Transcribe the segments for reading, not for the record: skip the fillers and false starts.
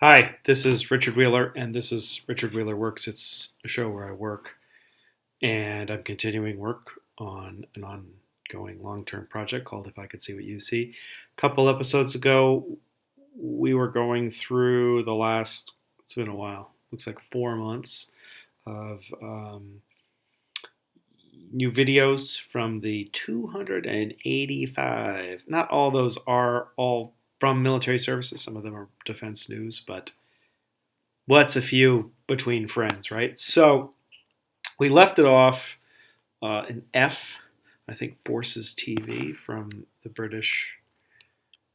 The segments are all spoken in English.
Hi, this is Richard Wheeler, and this is Richard Wheeler Works. It's a show where I work, and I'm continuing work on an ongoing long term project called If I Could See What You See. A couple episodes ago, we were going through it's been a while, looks like 4 months of new videos from the 285. Not all those are all from military services, some of them are defense news, but what's a few between friends, right? So we left it off in F, I think Forces TV from the British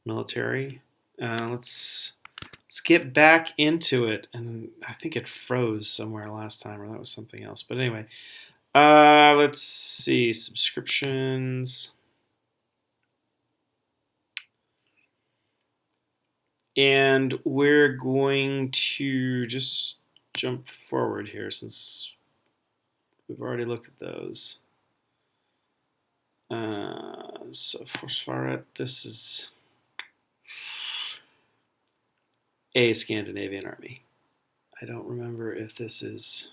military. Let's get back into it, and I think it froze somewhere last time, or that was something else. But anyway, let's see subscriptions, and we're going to just jump forward here since we've already looked at those. So for Svaret, this is a Scandinavian army. I don't remember if this is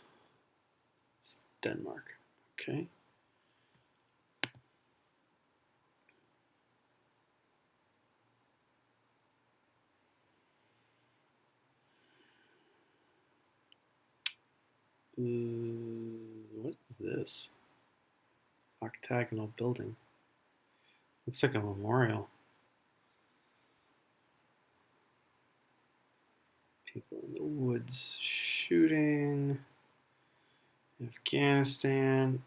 it's Denmark. Okay. What is this? Octagonal building. Looks like a memorial. People in the woods shooting. Afghanistan.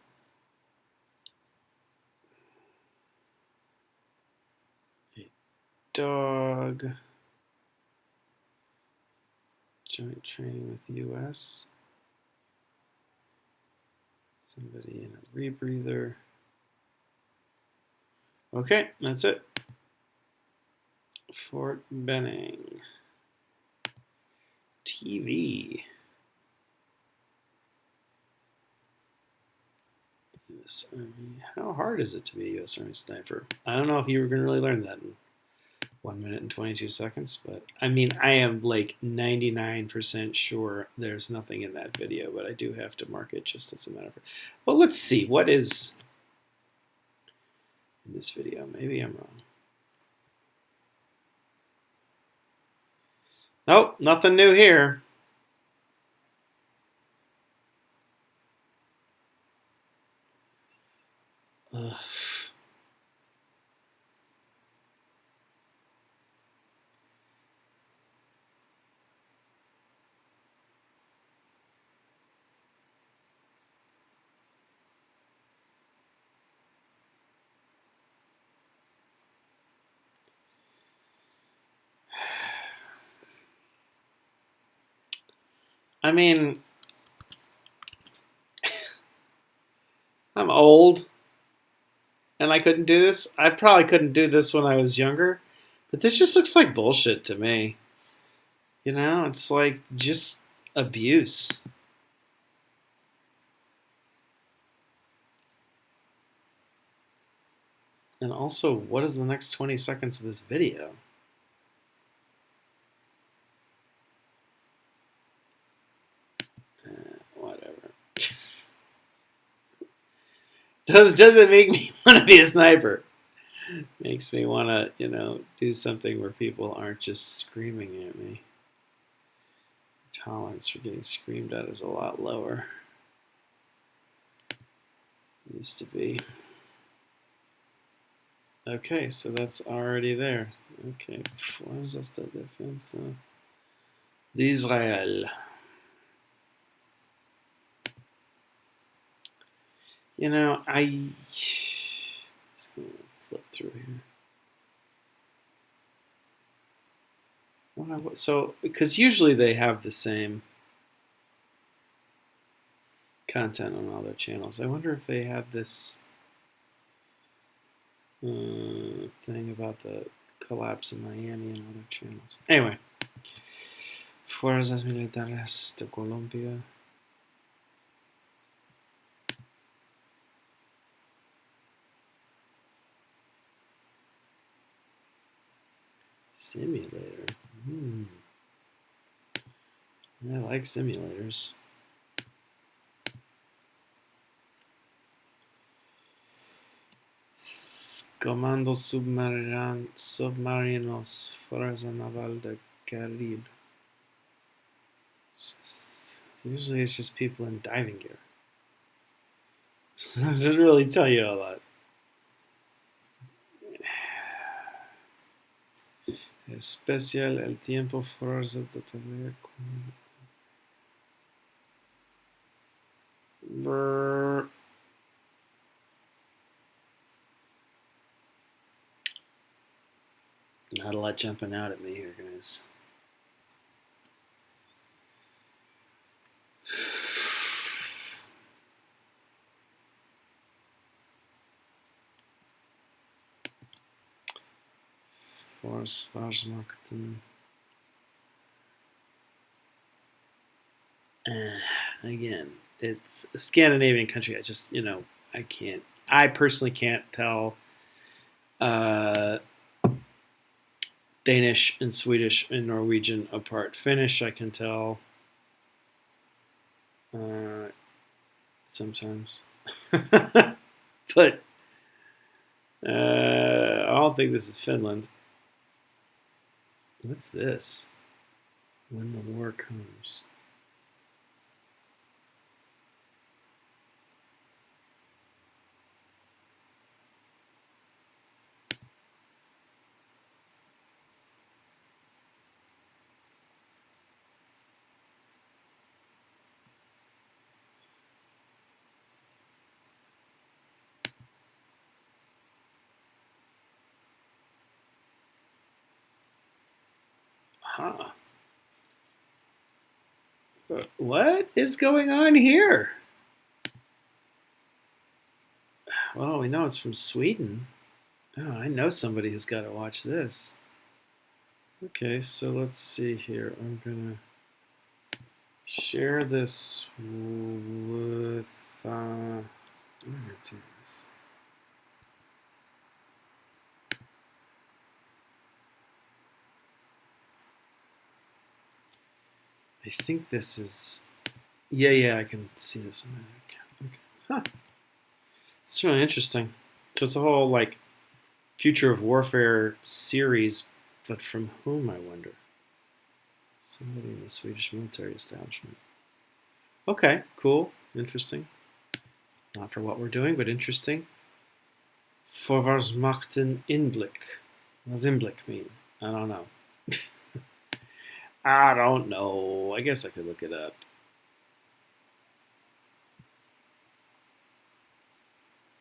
A dog. Joint training with the U.S. Somebody in a rebreather. Okay, that's it. Fort Benning. TV. U.S. Army. How hard is it to be a U.S. Army sniper? I don't know if you were going to really learn that in 1 minute and 22 seconds, but I mean, I am like 99% sure there's nothing in that video, but I do have to mark it just as a matter of fact. Well, let's see. What is in this video? Maybe I'm wrong. Nope, nothing new here. Ugh. I mean, I'm old and I couldn't do this. I probably couldn't do this when I was younger, but this just looks like bullshit to me. You know, it's like just abuse. And also, what is the next 20 seconds of this video? Whatever. Does it make me want to be a sniper? Makes me want to, do something where people aren't just screaming at me. Tolerance for getting screamed at is a lot lower. It used to be. Okay, so that's already there. Okay, what is that defense? D'Israël. I just gonna flip through here. So, because usually they have the same content on all their channels. I wonder if they have this thing about the collapse in Miami and other channels. Anyway, Fuerzas Militares de Colombia. Simulator. I like simulators. Comandos submarinos, Fuerza Naval del Caribe. Usually it's just people in diving gear. Does it really tell you a lot? Especial el tiempo fuerza de tener. Not a lot jumping out at me here, guys. Forsvarsmakten. Again, it's a Scandinavian country. I can't. I personally can't tell Danish and Swedish and Norwegian apart. Finnish, I can tell sometimes, but I don't think this is Finland. What's this? When the war comes. Huh. What is going on here? Well, we know it's from Sweden. Oh, I know somebody who's got to watch this. Okay, so let's see here. I'm going to share this with... I'm going to do this. I think this is... Yeah, I can see this on my account. Okay. Huh. It's really interesting. So it's a whole, like, Future of Warfare series, but from whom, I wonder? Somebody in the Swedish military establishment. Okay, cool, interesting. Not for what we're doing, but interesting. Forsvarsmakten Inblick. What does Inblick mean? I don't know. I don't know. I guess I could look it up.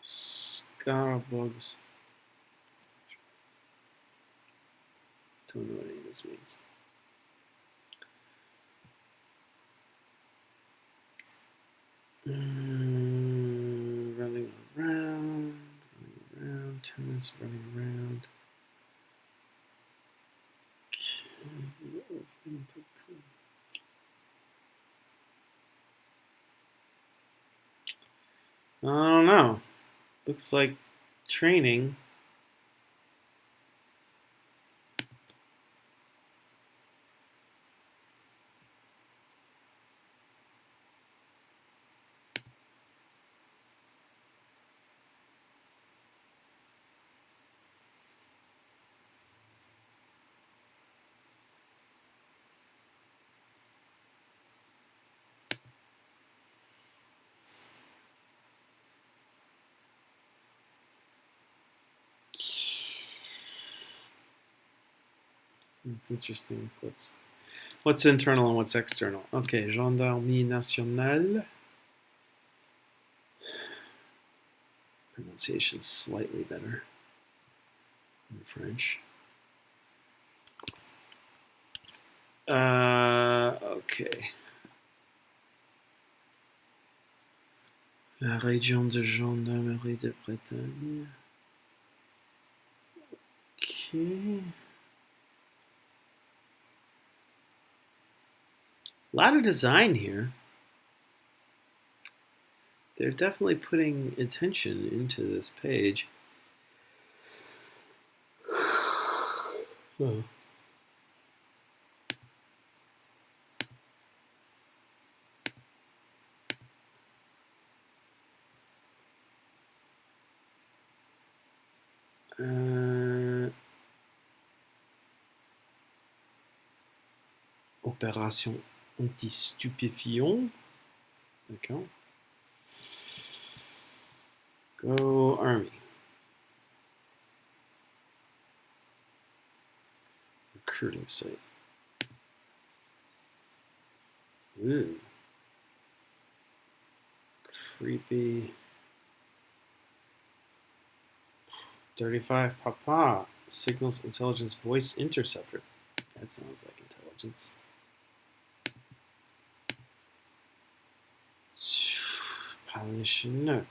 Scarabugs. Don't know what any of this means. Running around, 10 minutes running around. I don't know. Looks like training. It's interesting. What's internal and what's external? Okay, Gendarmerie Nationale. Pronunciation's slightly better in French. Okay. La région de gendarmerie de Bretagne. Okay. A lot of design here. They're definitely putting attention into this page. Oh. Opération anti-stupéfiant. D'accord. Go Army. Recruiting site. Ooh. Creepy. 35 Papa. Signals intelligence voice interceptor. That sounds like intelligence. Pilot Chinook.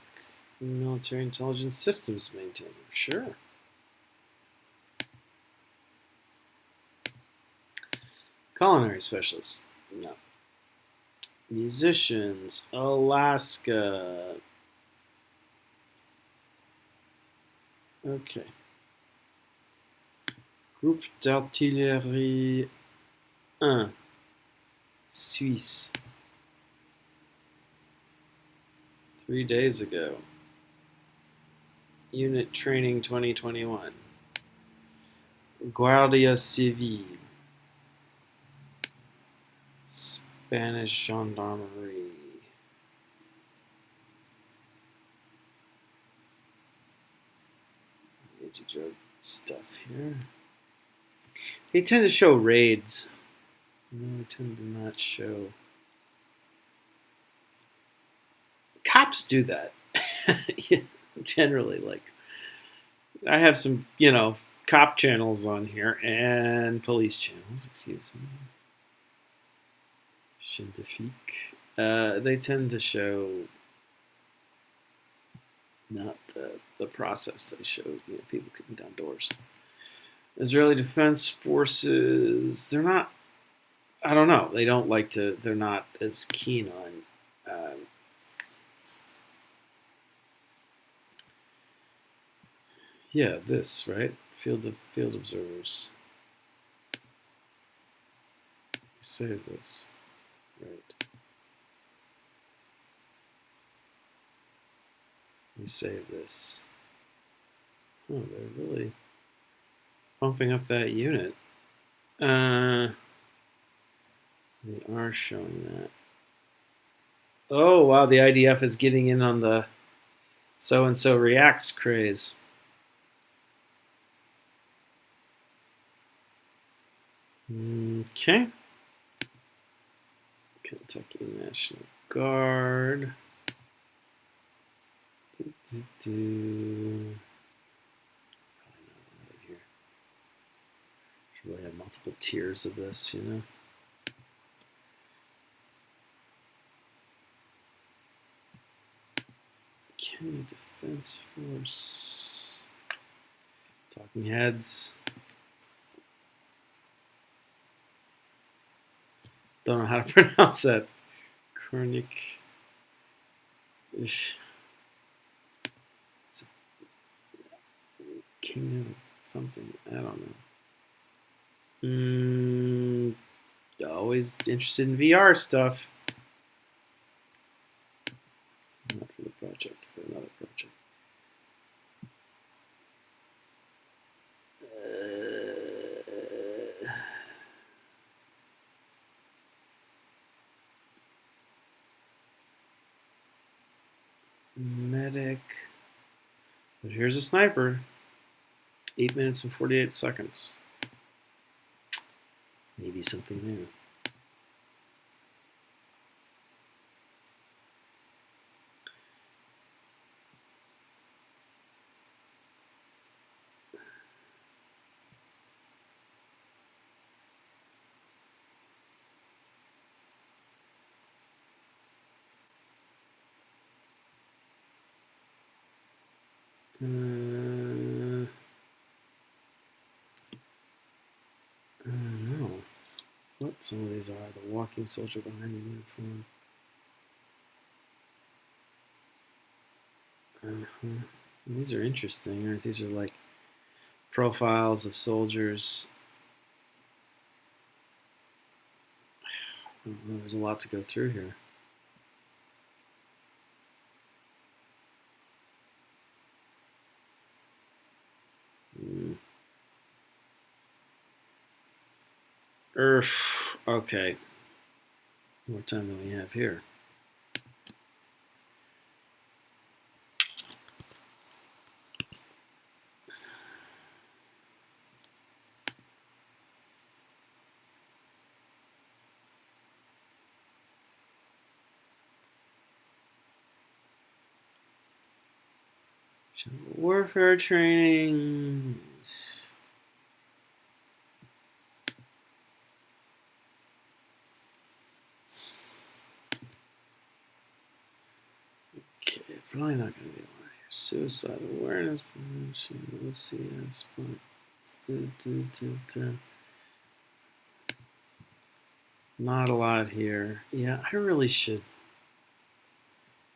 Military intelligence systems maintainer. Sure. Culinary specialist. No. Musicians. Alaska. Okay. Groupe d'artillerie 1. Suisse. 3 days ago. Unit training 2021. Guardia Civil. Spanish Gendarmerie. Anti-drug stuff here. They tend to show raids. No, they tend to not show. Cops do that. Generally, like, I have some, cop channels on here and police channels, excuse me. Scientifique. They tend to show not the process. They show people kicking down doors. Israeli Defense Forces, they're not, I don't know, they don't like to, they're not as keen on yeah, this, right? Field observers. Save this. Right. Let me save this. Oh, they're really pumping up that unit. They are showing that. Oh, wow, the IDF is getting in on the so-and-so reacts craze. Okay. Kentucky National Guard. Probably not here. Should really have multiple tiers of this, County Defense Force. Talking Heads. Don't know how to pronounce that. Kornik. Kingdom something. I don't know. Always interested in VR stuff. Not for the project, for another project. Medic. But here's a sniper. 8 minutes and 48 seconds. Maybe something new. I don't know what some of these are. The walking soldier behind the uniform. These are interesting, right? These are like profiles of soldiers. I don't know, there's a lot to go through here. Okay. What time do we have here? Warfare training. Okay, probably not going to be a lot here. Suicide awareness prevention, OCS, not a lot here. Yeah, I really should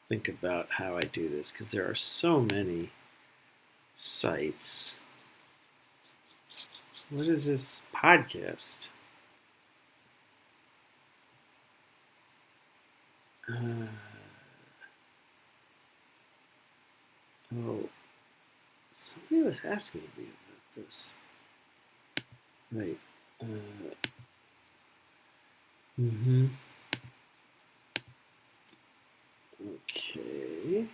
think about how I do this because there are so many sites. What is this podcast? Oh, somebody was asking me about this. Right. Okay.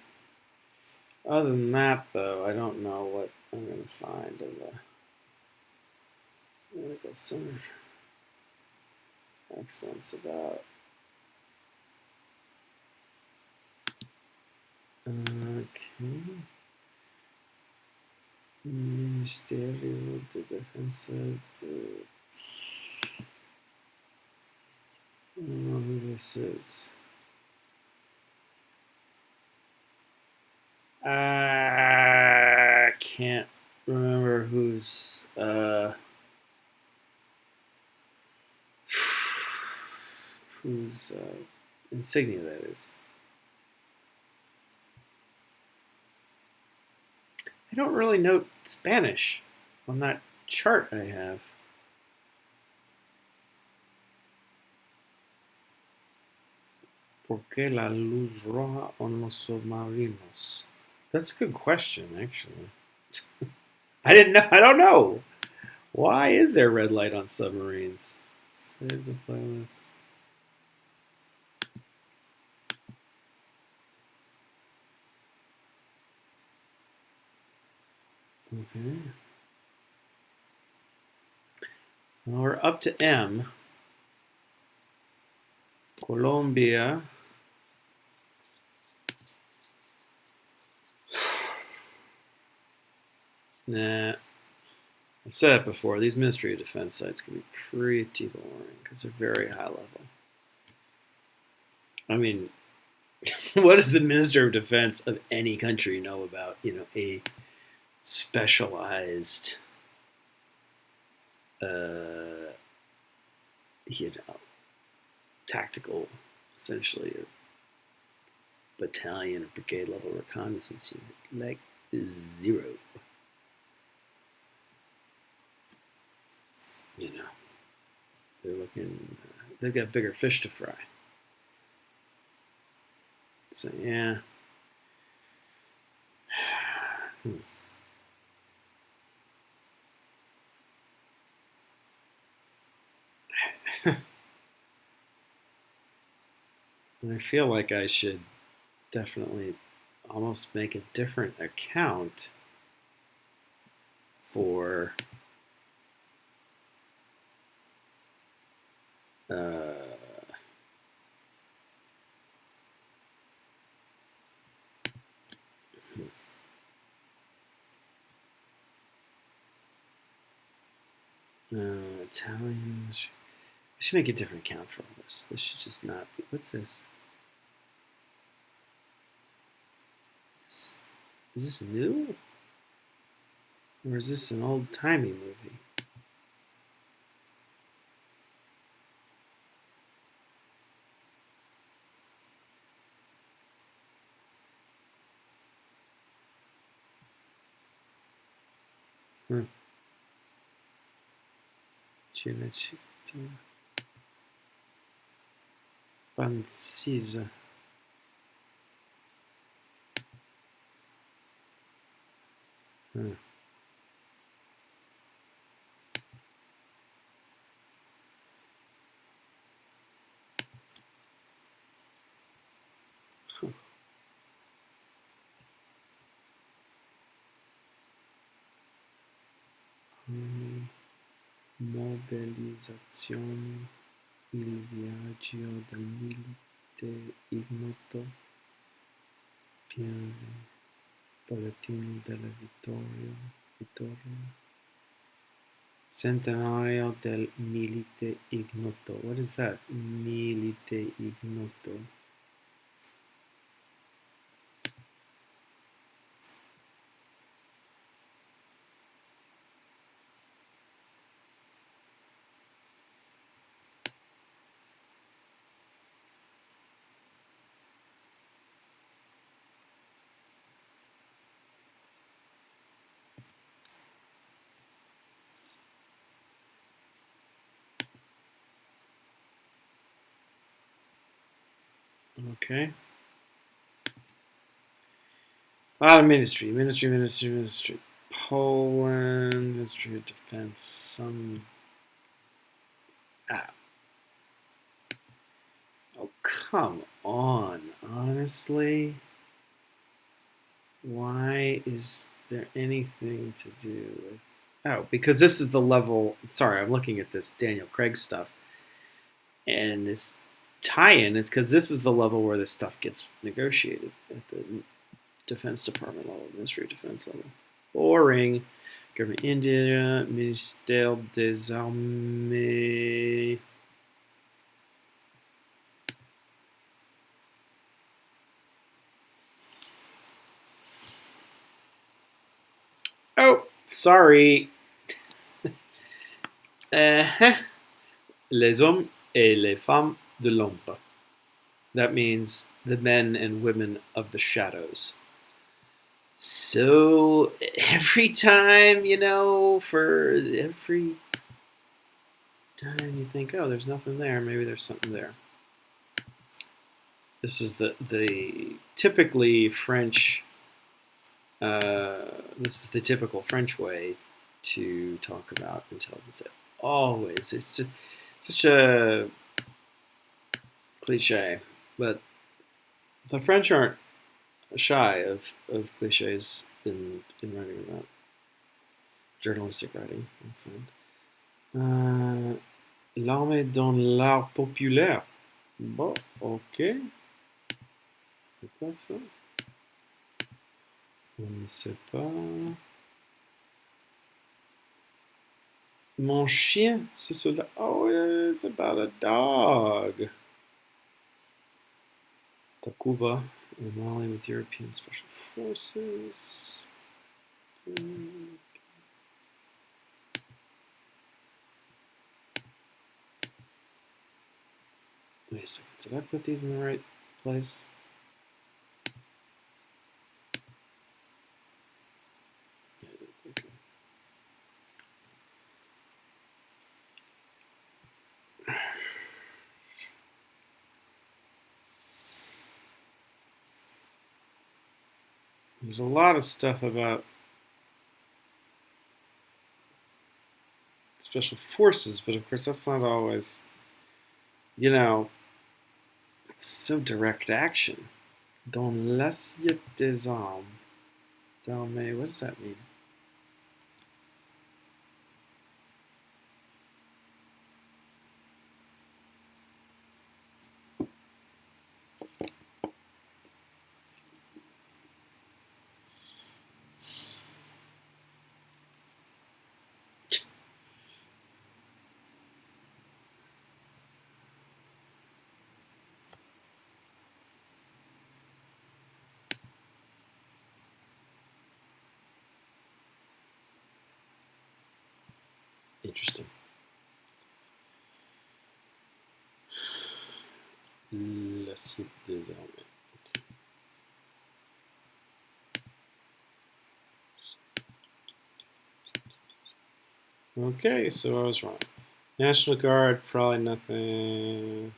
Other than that, though, I don't know what I'm going to find in the Medical Center of Excellence about. Okay. Ministerio de Defensa de. I don't know who this is. I can't remember whose insignia that is. I don't really know Spanish on that chart I have. ¿Por qué la luz roja en los submarinos? That's a good question, actually. I didn't know. I don't know. Why is there red light on submarines? Save the playlist. Okay. Well, we're up to M. Colombia. Nah. I've said it before. These Ministry of Defense sites can be pretty boring because they're very high level. I mean, what does the Minister of Defense of any country know about, a specialized, tactical, essentially, or battalion or brigade level reconnaissance unit? Like zero. They're looking. They've got bigger fish to fry. So yeah. And I feel like I should definitely almost make a different account for Italians. I should make a different account for all this. This should just not be. What's this? Is this new? Or is this an old-timey movie? Cinecittà. Pansisa. mobilizzazione, il viaggio del milite ignoto, piano, bollettino della vittoria, centenario del milite ignoto. What is that? Milite ignoto. Okay. A lot of ministry. Poland, Ministry of Defense, some. Ah. Oh, come on. Honestly? Why is there anything to do with. Oh, because this is the level. Sorry, I'm looking at this Daniel Craig stuff. And this tie-in is because this is the level where this stuff gets negotiated at the Defense Department level, Ministry of Defense level. Boring. Government India, Ministère des Armées. Oh, sorry. Les hommes et les femmes de l'ombre. That means the men and women of the shadows. So every time, for every time you think, oh, there's nothing there, maybe there's something there. This is the typically French. This is the typical French way to talk about intelligence. Always, it's such a cliche, but the French aren't shy of cliches in writing about journalistic writing. I find. L'armée dans l'art populaire. Bon, ok. C'est quoi ça? On ne sait pas. Mon chien, ce soldat. Oh, it's about a dog. Takuba in Mali with European Special Forces. Wait a second, did I put these in the right place? Yeah, okay. There's a lot of stuff about special forces, but of course that's not always, it's so direct action. Dans l'assiette des armes. What does that mean? Interesting. L'assiette des armes. Okay, so I was wrong. National Guard, probably nothing.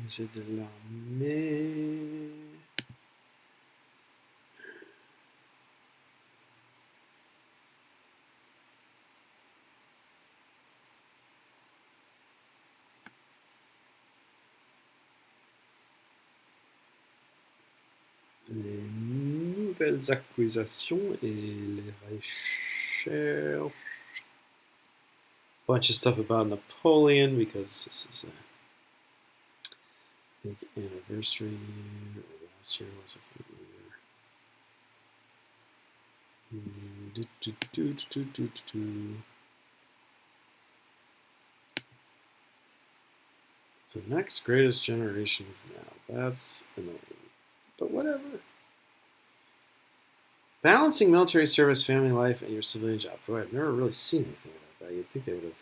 Musée de l'armée. Les nouvelles acquisitions et les recherches. Bunch of stuff about Napoleon because this is a big anniversary year. Last year was a good year. The next greatest generation is now. That's annoying. But whatever. Balancing military service, family life, and your civilian job. Boy, I've never really seen anything about that. You'd think they would have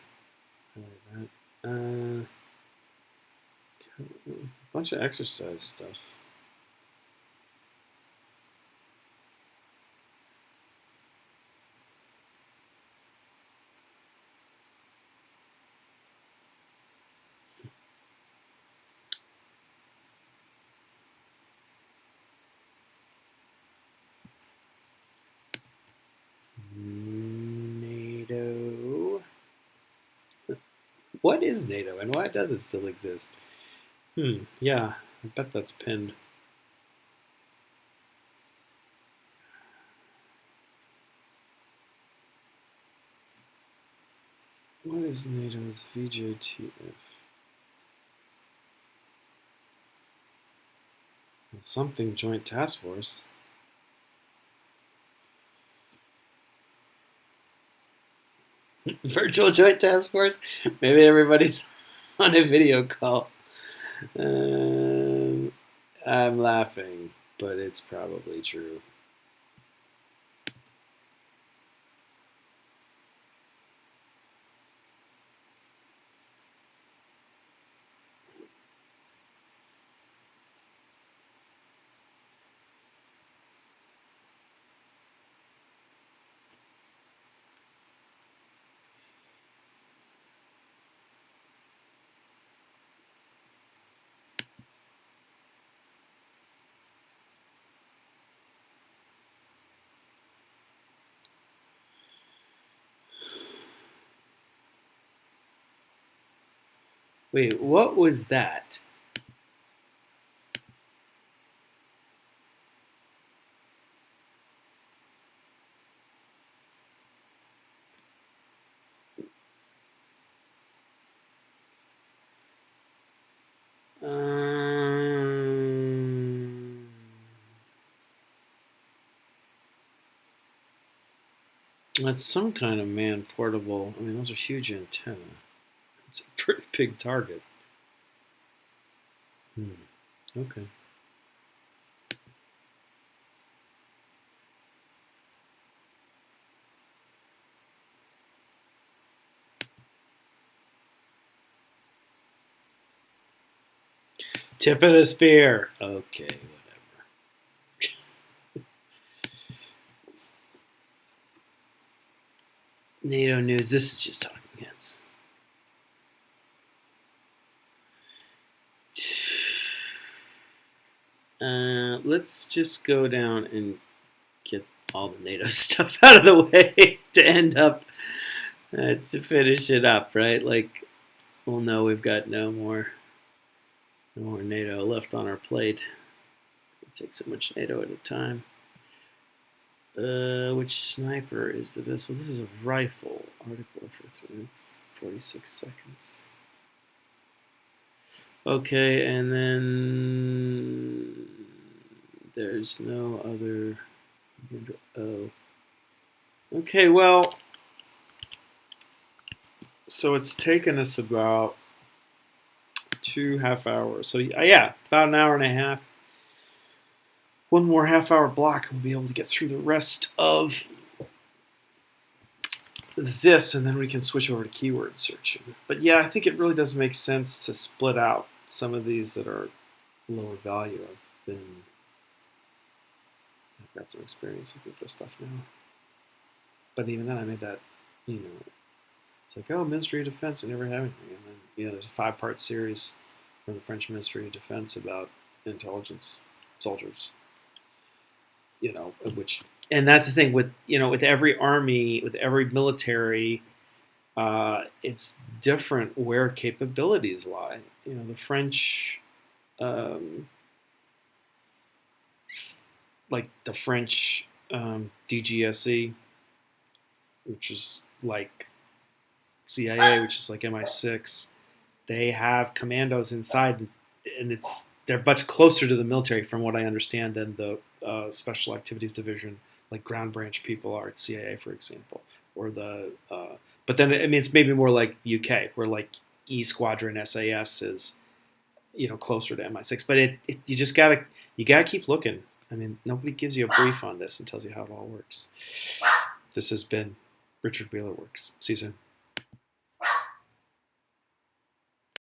highlighted that. A bunch of exercise stuff. NATO. What is NATO and why does it still exist? Yeah, I bet that's pinned. What is NATO's VJTF? Something Joint Task Force. Virtual Joint Task Force? Maybe everybody's on a video call. I'm laughing, but it's probably true. Wait, what was that? That's some kind of man-portable. I mean, those are huge antenna. It's a pretty big target. Okay. Tip of the spear. Okay, whatever. NATO news. This is just talking heads. Let's just go down and get all the NATO stuff out of the way to end up to finish it up, right? Like, we'll know we've got no more NATO left on our plate. It takes so much NATO at a time. Which sniper is the best? Well, this is a rifle. Article for 46 seconds. Okay, and then there's no other. Oh. Okay, well, so it's taken us about 2.5 hours. So yeah, about an hour and a half. One more half-hour block, and we'll be able to get through the rest of this, and then we can switch over to keyword searching. But yeah, I think it really does make sense to split out some of these that are lower value. I've got some experience with this stuff now. But even then, I made that, it's like, oh, Ministry of Defense, I never have anything. And then, there's a 5-part series from the French Ministry of Defense about intelligence soldiers. And that's the thing with every army, with every military, it's different where capabilities lie. The French like the French DGSE, which is like CIA, which is like MI6. They have commandos inside, and they're much closer to the military, from what I understand, than the Special Activities Division, like ground branch people are at CIA, for example, or the. But then I mean, it's maybe more like the UK, where like E Squadron SAS is, closer to MI6. But you just gotta keep looking. I mean, nobody gives you a brief on this and tells you how it all works. This has been Richard Wheeler Works. See you soon.